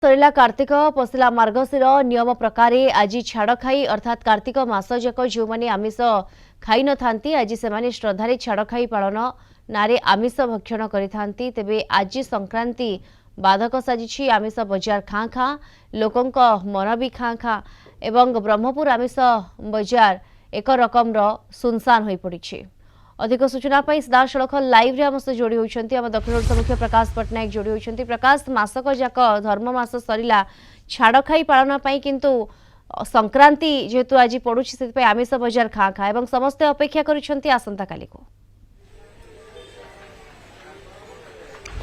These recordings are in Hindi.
सरिला कार्तिक पशिला मार्गशीर नियम प्रकार आज छाड़ खाई अर्थात कार्तिक मास जाक जो मैंने आमिष खाई न था आज से श्रद्धारे छाड़ खाई पालन नारे आमिष भक्षण करि तेबे आज संक्रांति बाधक साजिछि आमिष बजार खाँ खाँ लोकों मन भी खाँ खाँ एवं ब्रह्मपुर आमिष बजार एक रकम सुनसान हो पड़ी। अधिक सूचना सीधासख लाइव रे हमसे जोड़ी होती दक्षिण ओडिशा मुख्य प्रकाश पट्टनायक जोड़ी होती। प्रकाश मासक जाक धर्म मास सरिला छाड़ खाई पालन किंतु संक्रांति जेहेतु आज पड़ुछि से आमिष बजार खाँ खाँ एवं समस्ते अपेक्षा करिसेंती आसंता काली को।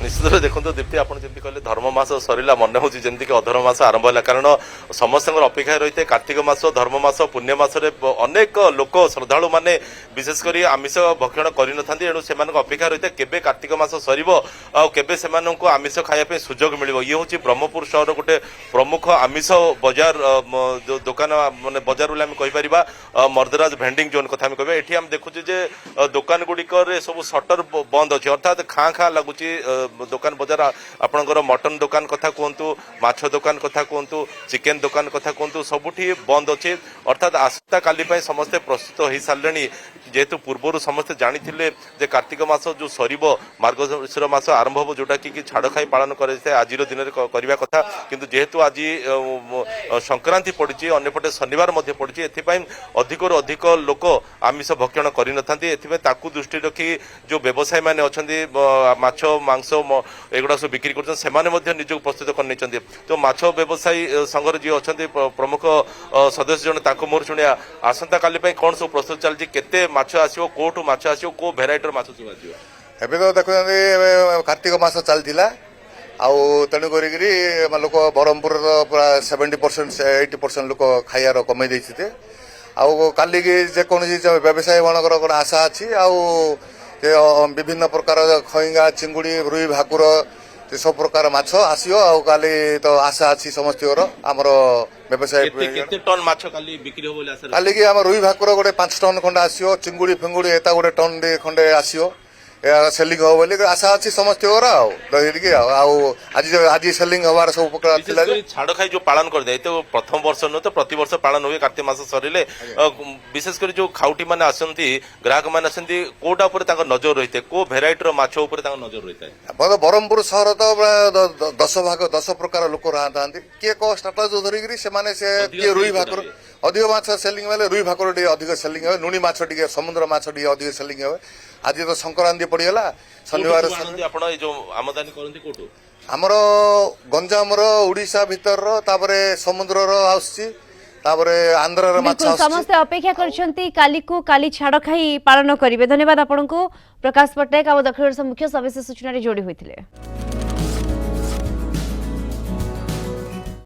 निश्चित देखो दीप्ति आपड़ जमी कहले धर्म मास सरला मन हो जमीक अधर्म मास आरंभ है कारण समस्त अपेक्षा रही है कार्तिक मास धर्म मास पुण्य मसरे अनेक लोक श्रद्धालु माने विशेषकर आमिष भक्षण करते एणु से अपेक्षा रही है केबे कार्तिक मास सर आबे से आमिष खायापी सुजोग मिल ये हूँ ब्रह्मपुर सहर गोटे प्रमुख आमिष बजार दुकान मानने बजार बोले कहीपर मर्दराज भेंडिंग जोन कथा कह ये आम देखुचे दुकान गुड़िक सब सटर बंद अच्छे अर्थात खाँ खाँ लगुच दुकान बजार आपणकर मटन दुकान कथा कहतु माछ दुकान कथा कहतु चिकेन दुकान कथा कहतु सबुठी बंद अच्छे अर्थात आसता काली समस्ते प्रस्तुत हो सारे जेहेतु पूर्वर समस्ते जानी जे कार्तिक मास जो सर मार्गशीर मास आरंभ हो जोटा कि छाड़ खाई पालन कराए आज दिन में करने कथा किंतु जेहेतु आज संक्रांति पड़ी अंपटे शनिवार पड़ी एपाई अधिक अधिक लोक आमिष भक्षण कर दृष्टि रखी जो व्यवसायी मैंने अच्छा माछ मांस एगुड़ा सब बिक्री कर निजक प्रस्तुत कर तो माछ व्यवसायी संघर जी अच्छा प्रमुख सदस्य जन मोर शुणिया आसंता काली कौन सब प्रस्तुत चलती केते माछ आसो कोठू माछ आसो को भेराइटर माछ सब आसो एबे तो देखो कार्तिक मास चलता तेणुक लोक ब्रह्मपुर पूरा 70% 80% लोक खाइबार कमे देते काली जेकोसी व्यवसायी मानकर आशा अच्छी विभिन्न प्रकार खईंगा चिंगुड़ी रुई भाकुर सब प्रकार माछ आसो काली तो आशा अच्छी समस्त आमर व्यवसाय टन माछ काली बिक्री हो बोले आशा काली की आम रुई भाकुर गोटे 5 टन खंडे आसो चिंगुड़ी फिंगुड़ी एता गोटे टन खंडे आसो सेलिंग हो बोली आशा अच्छी समस्त आज आज सेलिंग हमार सब प्रकार छाड़ खाई जो पालन कर तो प्रथम वर्ष नुह तो प्रति वर्ष पालन हुए कार्तिक मास सरिले विशेषकर जो खाउटी मैंने आसती ग्राहक मैंने आसती कोटा नजर रही है को भेराइटर माछ नजर रही है ब्रह्मपुर सहर तो 10 प्रकार लोक रहा किए को स्टाटस धरिकी से रुई भाकुर अधिक माछ सेलिंग बेले रुई भाकुर अधिक सेलिंग हे नुणी माछ समुद्र माछ अधिक सेलिंग हे आज तो संक्रांति पड़गला शनिवार आमदानी करती आमर गंजाम ओडिशा भितर समुद्र आंध्र समस्त अपेक्षा करछंती काली को काली छाड़ खाई पालन करिवे। धन्यवाद आपन को प्रकाश पट्टनायक दक्षिण ओडिशा मुख्य सविशेष सूचना जोड़ी होइथिले।